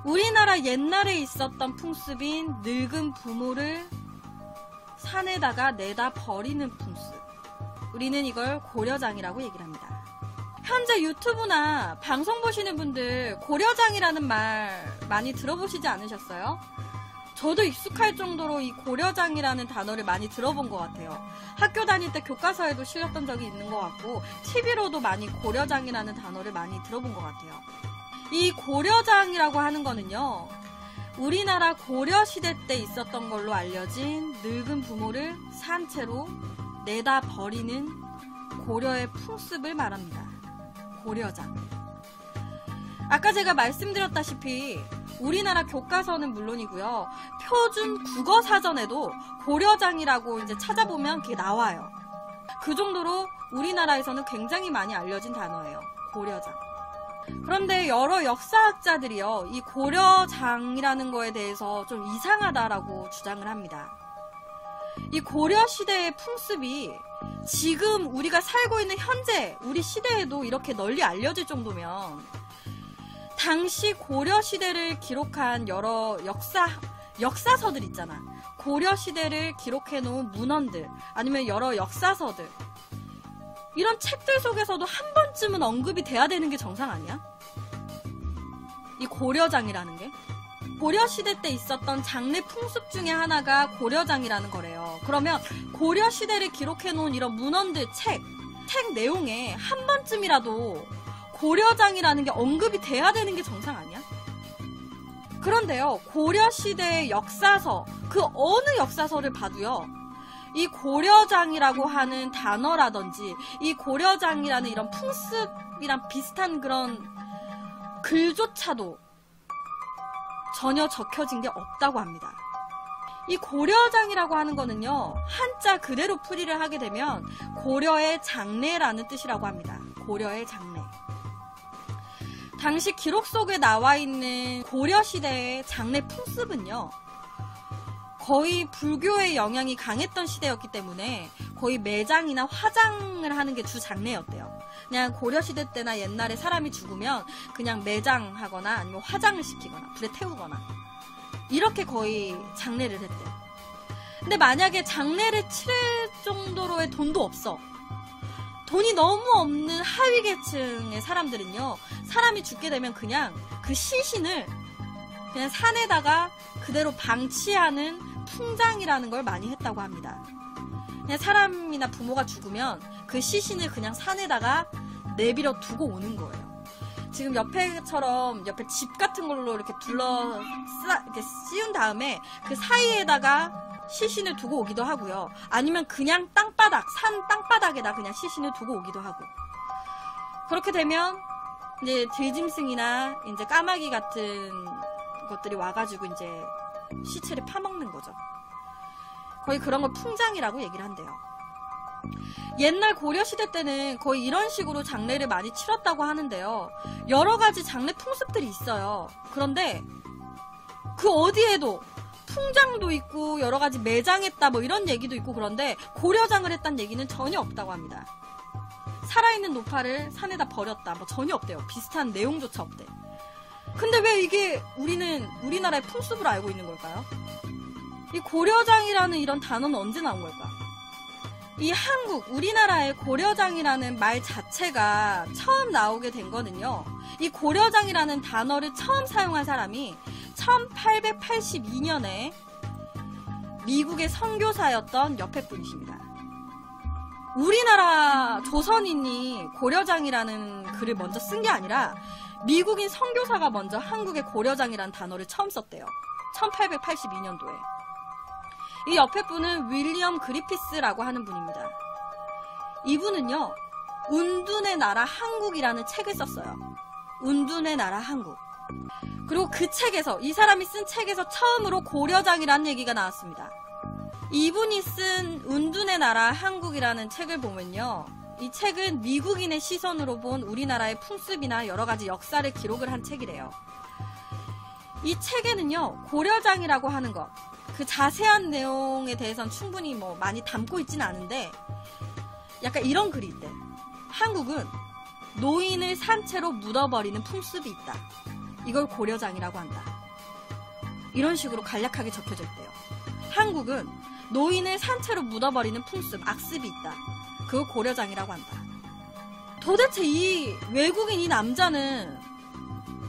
우리나라 옛날에 있었던 풍습인 늙은 부모를 산에다가 내다 버리는 풍습. 우리는 이걸 고려장이라고 얘기를 합니다. 현재 유튜브나 방송 보시는 분들 고려장이라는 말 많이 들어보시지 않으셨어요? 저도 익숙할 정도로 이 고려장이라는 단어를 많이 들어본 것 같아요. 학교 다닐 때 교과서에도 실렸던 적이 있는 것 같고 TV로도 많이 고려장이라는 단어를 많이 들어본 것 같아요. 이 고려장이라고 하는 거는요, 우리나라 고려시대 때 있었던 걸로 알려진 늙은 부모를 산채로 내다 버리는 고려의 풍습을 말합니다. 고려장. 아까 제가 말씀드렸다시피 우리나라 교과서는 물론이고요, 표준 국어사전에도 고려장이라고 이제 찾아보면 그게 나와요. 그 정도로 우리나라에서는 굉장히 많이 알려진 단어예요. 고려장. 그런데 여러 역사학자들이요, 이 고려장이라는 거에 대해서 좀 이상하다라고 주장을 합니다. 이 고려시대의 풍습이 지금 우리가 살고 있는 현재 우리 시대에도 이렇게 널리 알려질 정도면 당시 고려시대를 기록한 여러 역사서들 있잖아. 고려시대를 기록해 놓은 문헌들, 아니면 여러 역사서들, 이런 책들 속에서도 한 번쯤은 언급이 돼야 되는 게 정상 아니야? 이 고려장이라는 게? 고려시대 때 있었던 장례 풍습 중에 하나가 고려장이라는 거래요. 그러면 고려시대를 기록해 놓은 이런 문헌들, 책 내용에 한 번쯤이라도 고려장이라는 게 언급이 돼야 되는 게 정상 아니야? 그런데요, 고려시대의 역사서, 그 어느 역사서를 봐도요, 이 고려장이라고 하는 단어라든지 이 고려장이라는 이런 풍습이랑 비슷한 그런 글조차도 전혀 적혀진 게 없다고 합니다. 이 고려장이라고 하는 거는요, 한자 그대로 풀이를 하게 되면 고려의 장례라는 뜻이라고 합니다. 고려의 장례. 당시 기록 속에 나와 있는 고려시대의 장례 풍습은요, 거의 불교의 영향이 강했던 시대였기 때문에 거의 매장이나 화장을 하는 게 주 장례였대요. 그냥 고려시대 때나 옛날에 사람이 죽으면 그냥 매장하거나 아니면 화장을 시키거나 불에 태우거나 이렇게 거의 장례를 했대요. 근데 만약에 장례를 치를 정도로의 돈도 없어. 돈이 너무 없는 하위 계층의 사람들은요, 사람이 죽게 되면 그냥 그 시신을 그냥 산에다가 그대로 방치하는 풍장이라는 걸 많이 했다고 합니다. 그냥 사람이나 부모가 죽으면 그 시신을 그냥 산에다가 내버려 두고 오는 거예요. 지금 옆에처럼 옆에 집 같은 걸로 이렇게 이렇게 씌운 다음에 그 사이에다가 시신을 두고 오기도 하고요. 아니면 그냥 땅바닥, 산 땅바닥에다 그냥 시신을 두고 오기도 하고. 그렇게 되면 이제 들짐승이나 이제 까마귀 같은 것들이 와가지고 이제 시체를 파먹는 거죠. 거의 그런 걸 풍장이라고 얘기를 한대요. 옛날 고려시대 때는 거의 이런 식으로 장례를 많이 치렀다고 하는데요. 여러 가지 장례 풍습들이 있어요. 그런데 그 어디에도 풍장도 있고 여러 가지 매장했다 뭐 이런 얘기도 있고, 그런데 고려장을 했다는 얘기는 전혀 없다고 합니다. 살아있는 노파를 산에다 버렸다 뭐 전혀 없대요. 비슷한 내용조차 없대. 근데 왜 이게 우리나라의 풍습으로 알고 있는 걸까요? 이 고려장이라는 이런 단어는 언제 나온 걸까? 이 우리나라의 고려장이라는 말 자체가 처음 나오게 된 거는요, 이 고려장이라는 단어를 처음 사용한 사람이 1882년에 미국의 선교사였던 옆에 분이십니다. 우리나라 조선인이 고려장이라는 글을 먼저 쓴 게 아니라 미국인 선교사가 먼저 한국에 고려장이라는 단어를 처음 썼대요. 1882년도에. 이 옆에 분은 윌리엄 그리피스라고 하는 분입니다. 이분은요, 운둔의 나라 한국이라는 책을 썼어요. 운둔의 나라 한국. 그리고 그 책에서, 이 사람이 쓴 책에서 처음으로 고려장이라는 얘기가 나왔습니다. 이분이 쓴 운둔의 나라 한국이라는 책을 보면요, 이 책은 미국인의 시선으로 본 우리나라의 풍습이나 여러 가지 역사를 기록을 한 책이래요. 이 책에는요, 고려장이라고 하는 것, 그 자세한 내용에 대해서는 충분히 뭐 많이 담고 있지는 않은데, 약간 이런 글이 있대. 한국은 노인을 산채로 묻어버리는 풍습이 있다. 이걸 고려장이라고 한다. 이런 식으로 간략하게 적혀져 있대요. 한국은 노인을 산채로 묻어버리는 풍습, 악습이 있다. 그걸 고려장이라고 한다. 도대체 이 외국인 이 남자는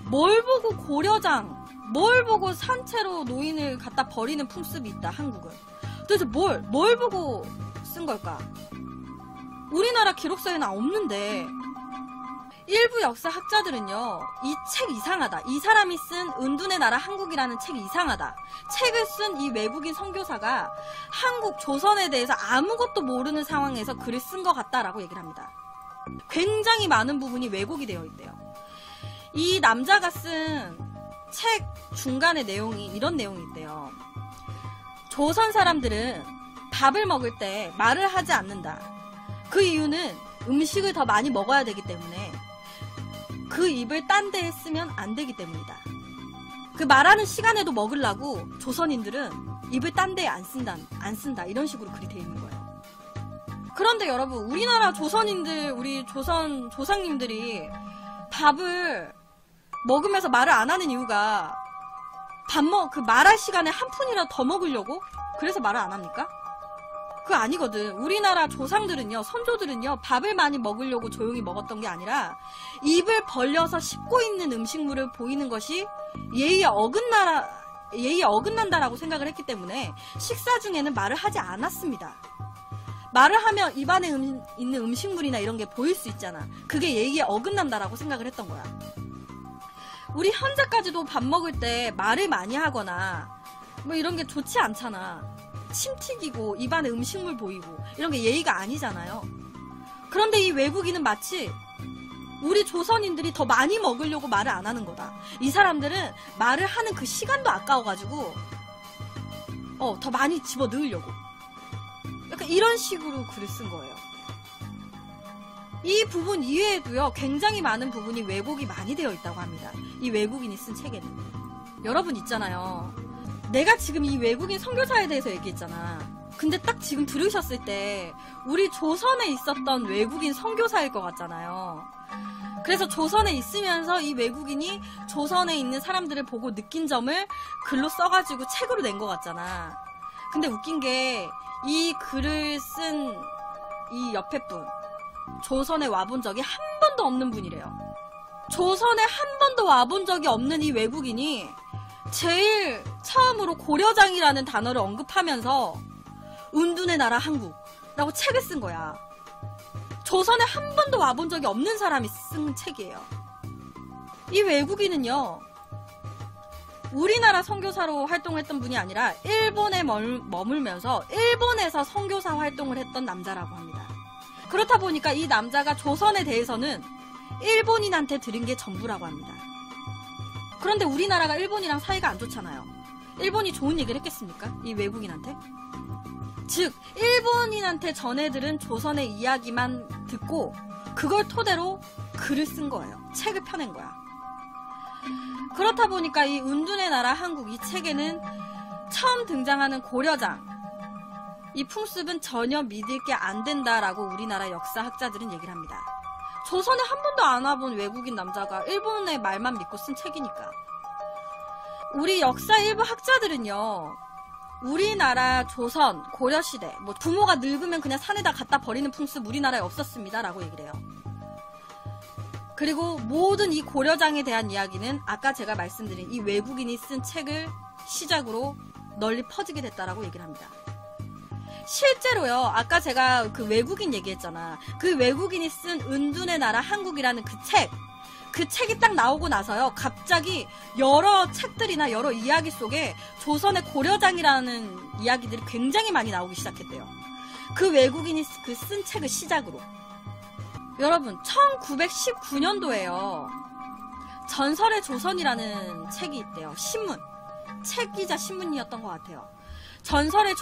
뭘 보고 고려장, 뭘 보고 산채로 노인을 갖다 버리는 풍습이 있다, 한국은. 도대체 뭘 보고 쓴 걸까? 우리나라 기록서에는 없는데, 일부 역사학자들은요, 이 책 이상하다. 이 사람이 쓴 은둔의 나라 한국이라는 책이 이상하다. 책을 쓴 이 외국인 선교사가 한국, 조선에 대해서 아무것도 모르는 상황에서 글을 쓴 것 같다라고 얘기를 합니다. 굉장히 많은 부분이 왜곡이 되어 있대요. 이 남자가 쓴 책 중간의 내용이 이런 내용이 있대요. 조선 사람들은 밥을 먹을 때 말을 하지 않는다. 그 이유는 음식을 더 많이 먹어야 되기 때문에 그 입을 딴 데에 쓰면 안 되기 때문이다. 그 말하는 시간에도 먹으려고 조선인들은 입을 딴 데에 안 쓴다. 이런 식으로 글이 되어 있는 거예요. 그런데 여러분, 우리나라 조선인들, 우리 조선 조상님들이 밥을 먹으면서 말을 안 하는 이유가 그 말할 시간에 한 푼이라도 더 먹으려고? 그래서 말을 안 합니까? 그거 아니거든. 우리나라 조상들은요, 선조들은요, 밥을 많이 먹으려고 조용히 먹었던 게 아니라 입을 벌려서 씹고 있는 음식물을 보이는 것이 예의에 어긋난다라고 생각을 했기 때문에 식사 중에는 말을 하지 않았습니다. 말을 하면 입안에 있는 음식물이나 이런 게 보일 수 있잖아. 그게 예의에 어긋난다라고 생각을 했던 거야. 우리 현재까지도 밥 먹을 때 말을 많이 하거나 뭐 이런 게 좋지 않잖아. 침 튀기고 입안에 음식물 보이고 이런 게 예의가 아니잖아요. 그런데 이 외국인은 마치 우리 조선인들이 더 많이 먹으려고 말을 안 하는 거다. 이 사람들은 말을 하는 그 시간도 아까워가지고 더 많이 집어 넣으려고 약간 이런 식으로 글을 쓴 거예요. 이 부분 이외에도요, 굉장히 많은 부분이 왜곡이 많이 되어 있다고 합니다. 이 외국인이 쓴 책에는. 여러분 있잖아요. 내가 지금 이 외국인 선교사에 대해서 얘기했잖아. 근데 딱 지금 들으셨을 때 우리 조선에 있었던 외국인 선교사일 것 같잖아요. 그래서 조선에 있으면서 이 외국인이 조선에 있는 사람들을 보고 느낀 점을 글로 써가지고 책으로 낸 것 같잖아. 근데 웃긴 게 이 글을 쓴 이 옆에 분, 조선에 와본 적이 한 번도 없는 분이래요. 조선에 한 번도 와본 적이 없는 이 외국인이 제일 처음으로 고려장이라는 단어를 언급하면서 은둔의 나라 한국라고 책을 쓴 거야. 조선에 한 번도 와본 적이 없는 사람이 쓴 책이에요. 이 외국인은요, 우리나라 선교사로 활동했던 분이 아니라 일본에 머물면서 일본에서 선교사 활동을 했던 남자라고 합니다. 그렇다 보니까 이 남자가 조선에 대해서는 일본인한테 들은 게 전부라고 합니다. 그런데 우리나라가 일본이랑 사이가 안 좋잖아요. 일본이 좋은 얘기를 했겠습니까? 이 외국인한테? 즉, 일본인한테 전해들은 조선의 이야기만 듣고 그걸 토대로 글을 쓴 거예요. 책을 펴낸 거야. 그렇다 보니까 이 은둔의 나라 한국 이 책에는 처음 등장하는 고려장, 이 풍습은 전혀 믿을 게 안 된다라고 우리나라 역사학자들은 얘기를 합니다. 조선에 한 번도 안 와본 외국인 남자가 일본의 말만 믿고 쓴 책이니까. 우리 역사 일부 학자들은요, 우리나라 조선, 고려시대, 부모가 늙으면 그냥 산에다 갖다 버리는 풍습 우리나라에 없었습니다 라고 얘기를 해요. 그리고 모든 이 고려장에 대한 이야기는 아까 제가 말씀드린 이 외국인이 쓴 책을 시작으로 널리 퍼지게 됐다라고 얘기를 합니다. 실제로요, 아까 제가 그 외국인 얘기했잖아. 그 외국인이 쓴 은둔의 나라 한국이라는 그 책이 딱 나오고 나서요, 갑자기 여러 책들이나 여러 이야기 속에 조선의 고려장이라는 이야기들이 굉장히 많이 나오기 시작했대요. 그 외국인이 쓴 책을 시작으로. 여러분, 1919년도에요. 전설의 조선이라는 책이 있대요. 신문. 책이자 신문이었던 것 같아요. 전설의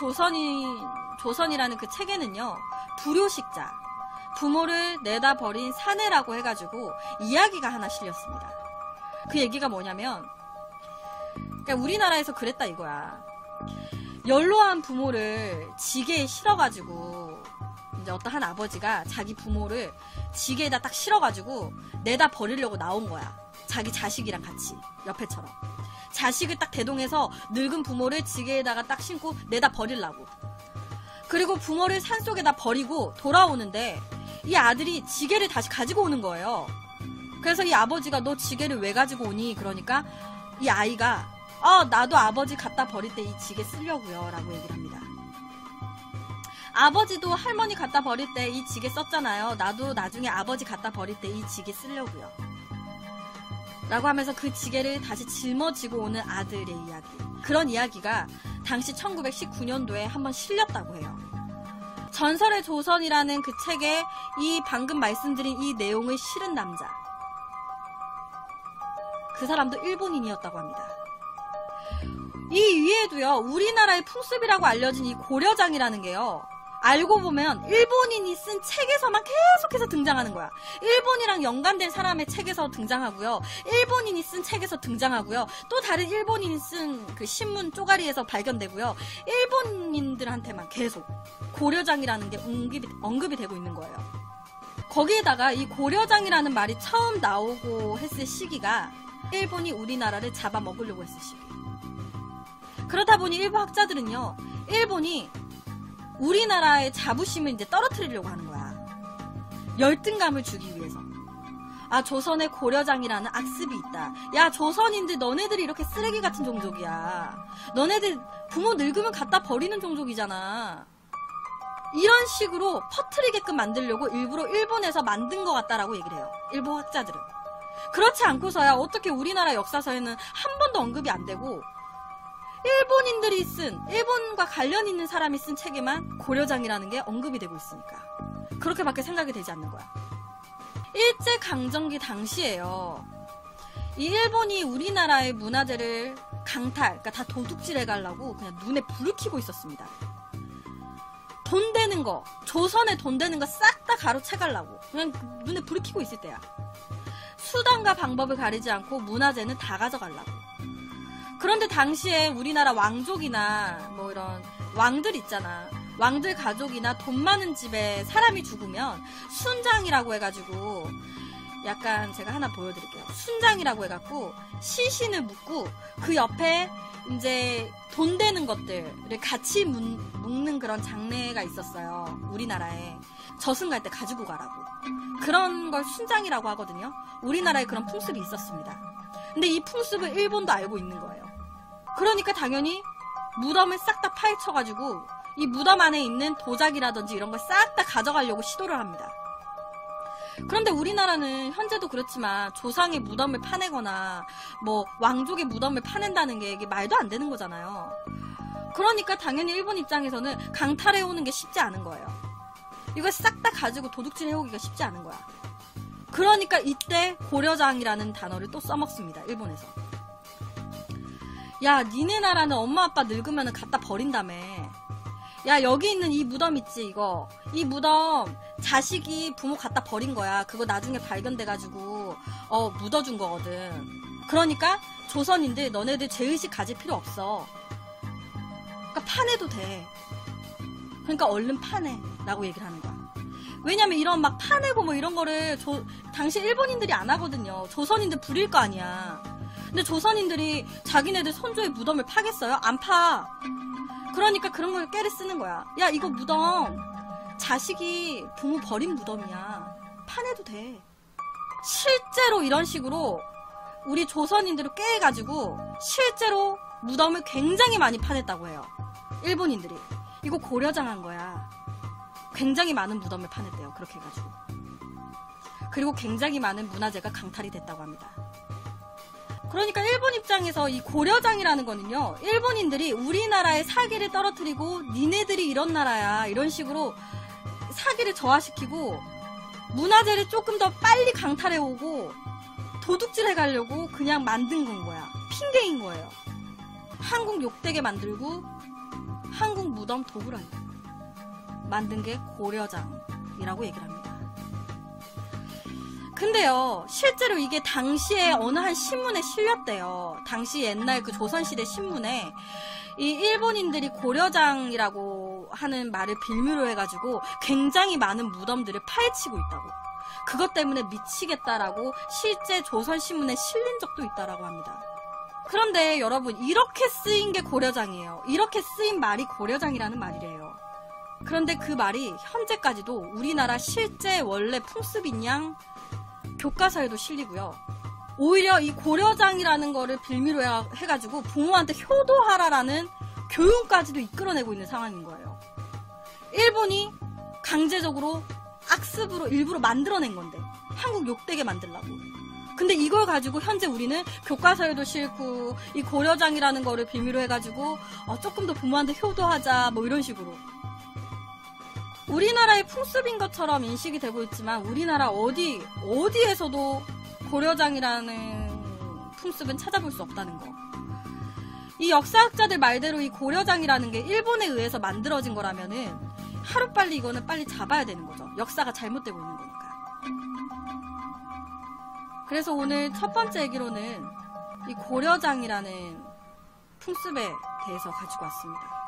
조선이라는 그 책에는요, 불효식자, 부모를 내다 버린 사내라고 해가지고 이야기가 하나 실렸습니다. 그 얘기가 뭐냐면, 그러니까 우리나라에서 그랬다 이거야. 연로한 부모를 지게에 실어가지고, 이제 어떤 한 아버지가 자기 부모를 지게에다 딱 실어가지고 내다 버리려고 나온 거야. 자기 자식이랑 같이 옆에처럼 자식을 딱 대동해서 늙은 부모를 지게에다가 딱 신고 내다 버리려고. 그리고 부모를 산속에다 버리고 돌아오는데 이 아들이 지게를 다시 가지고 오는 거예요. 그래서 이 아버지가 너 지게를 왜 가지고 오니? 그러니까 이 아이가 나도 아버지 갖다 버릴 때 이 지게 쓰려고요 라고 얘기를 합니다. 아버지도 할머니 갖다 버릴 때 이 지게 썼잖아요. 나도 나중에 아버지 갖다 버릴 때 이 지게 쓰려고요 라고 하면서 그 지게를 다시 짊어지고 오는 아들의 이야기. 그런 이야기가 당시 1919년도에 한번 실렸다고 해요. 전설의 조선이라는 그 책에 이 방금 말씀드린 이 내용을 실은 남자, 그 사람도 일본인이었다고 합니다. 이 위에도요, 우리나라의 풍습이라고 알려진 이 고려장이라는 게요, 알고 보면 일본인이 쓴 책에서만 계속해서 등장하는 거야. 일본이랑 연관된 사람의 책에서 등장하고요, 일본인이 쓴 책에서 등장하고요, 또 다른 일본인이 쓴 그 신문 쪼가리에서 발견되고요, 일본인들한테만 계속 고려장이라는 게 언급이 되고 있는 거예요. 거기에다가 이 고려장이라는 말이 처음 나오고 했을 시기가 일본이 우리나라를 잡아먹으려고 했을 시기. 그러다 보니 일부 학자들은요, 일본이 우리나라의 자부심을 이제 떨어뜨리려고 하는 거야. 열등감을 주기 위해서. 조선에 고려장이라는 악습이 있다. 야, 조선인들 너네들이 이렇게 쓰레기 같은 종족이야. 너네들 부모 늙으면 갖다 버리는 종족이잖아. 이런 식으로 퍼뜨리게끔 만들려고 일부러 일본에서 만든 것 같다라고 얘기를 해요. 일부 학자들은. 그렇지 않고서야 어떻게 우리나라 역사서에는 한 번도 언급이 안 되고, 일본인들이 쓴, 일본과 관련 있는 사람이 쓴 책에만 고려장이라는 게 언급이 되고 있으니까 그렇게밖에 생각이 되지 않는 거야. 일제강점기 당시에요, 이 일본이 우리나라의 문화재를 강탈, 그러니까 다 도둑질해 가려고 그냥 눈에 불을 켜고 있었습니다. 돈 되는 거, 조선에 돈 되는 거 싹 다 가로채 가려고 그냥 눈에 불을 켜고 있을 때야. 수단과 방법을 가리지 않고 문화재는 다 가져가려고. 그런데 당시에 우리나라 왕족이나 뭐 이런 왕들 있잖아. 왕들 가족이나 돈 많은 집에 사람이 죽으면 순장이라고 해가지고, 약간 제가 하나 보여드릴게요. 순장이라고 해갖고 시신을 묻고 그 옆에 이제 돈 되는 것들을 같이 묶는 그런 장례가 있었어요. 우리나라에. 저승 갈 때 가지고 가라고. 그런 걸 순장이라고 하거든요. 우리나라에 그런 풍습이 있었습니다. 근데 이 풍습을 일본도 알고 있는 거예요. 그러니까 당연히 무덤을 싹 다 파헤쳐가지고 이 무덤 안에 있는 도자기라든지 이런 걸 싹 다 가져가려고 시도를 합니다. 그런데 우리나라는 현재도 그렇지만 조상의 무덤을 파내거나 뭐 왕족의 무덤을 파낸다는 게 이게 말도 안 되는 거잖아요. 그러니까 당연히 일본 입장에서는 강탈해오는 게 쉽지 않은 거예요. 이걸 싹 다 가지고 도둑질 해오기가 쉽지 않은 거야. 그러니까 이때 고려장이라는 단어를 또 써먹습니다. 일본에서. 야, 니네 나라는 엄마 아빠 늙으면 갖다 버린다며. 야, 여기 있는 이 무덤 있지, 이거. 이 무덤 자식이 부모 갖다 버린 거야. 그거 나중에 발견돼가지고 묻어준 거거든. 그러니까 조선인들 너네들 죄의식 가질 필요 없어. 그러니까 파내도 돼. 그러니까 얼른 파내 라고 얘기를 하는 거야. 왜냐면 이런 막 파내고 뭐 이런 거를 당시 일본인들이 안 하거든요. 조선인들 부릴 거 아니야. 근데 조선인들이 자기네들 선조의 무덤을 파겠어요? 안 파. 그러니까 그런 걸 깨를 쓰는 거야. 야, 이거 무덤 자식이 부모 버린 무덤이야. 파내도 돼. 실제로 이런 식으로 우리 조선인들을 깨해가지고 실제로 무덤을 굉장히 많이 파냈다고 해요. 일본인들이. 이거 고려장한 거야. 굉장히 많은 무덤을 파냈대요. 그렇게 해가지고. 그리고 굉장히 많은 문화재가 강탈이 됐다고 합니다. 그러니까 일본 입장에서 이 고려장이라는 거는요, 일본인들이 우리나라의 사기를 떨어뜨리고 니네들이 이런 나라야 이런 식으로 사기를 저하시키고 문화재를 조금 더 빨리 강탈해오고 도둑질해 가려고 그냥 만든 건 거야. 핑계인 거예요. 한국 욕되게 만들고 한국 무덤 도구라니 만든 게 고려장이라고 얘기를 합니다. 근데요, 실제로 이게 당시에 어느 한 신문에 실렸대요. 당시 옛날 그 조선시대 신문에 이 일본인들이 고려장이라고 하는 말을 빌미로 해가지고 굉장히 많은 무덤들을 파헤치고 있다고. 그것 때문에 미치겠다라고 실제 조선신문에 실린 적도 있다라고 합니다. 그런데 여러분, 이렇게 쓰인 게 고려장이에요. 이렇게 쓰인 말이 고려장이라는 말이래요. 그런데 그 말이 현재까지도 우리나라 실제 원래 풍습인 양 교과서에도 실리고요. 오히려 이 고려장이라는 거를 빌미로 해가지고 부모한테 효도하라라는 교훈까지도 이끌어내고 있는 상황인 거예요. 일본이 강제적으로 악습으로 일부러 만들어낸 건데, 한국 욕되게 만들려고. 근데 이걸 가지고 현재 우리는 교과서에도 싫고 이 고려장이라는 거를 빌미로 해가지고 조금 더 부모한테 효도하자 뭐 이런 식으로. 우리나라의 풍습인 것처럼 인식이 되고 있지만 우리나라 어디에서도 고려장이라는 풍습은 찾아볼 수 없다는 거. 이 역사학자들 말대로 이 고려장이라는 게 일본에 의해서 만들어진 거라면은 하루빨리 이거는 빨리 잡아야 되는 거죠. 역사가 잘못되고 있는 거니까. 그래서 오늘 첫 번째 얘기로는 이 고려장이라는 풍습에 대해서 가지고 왔습니다.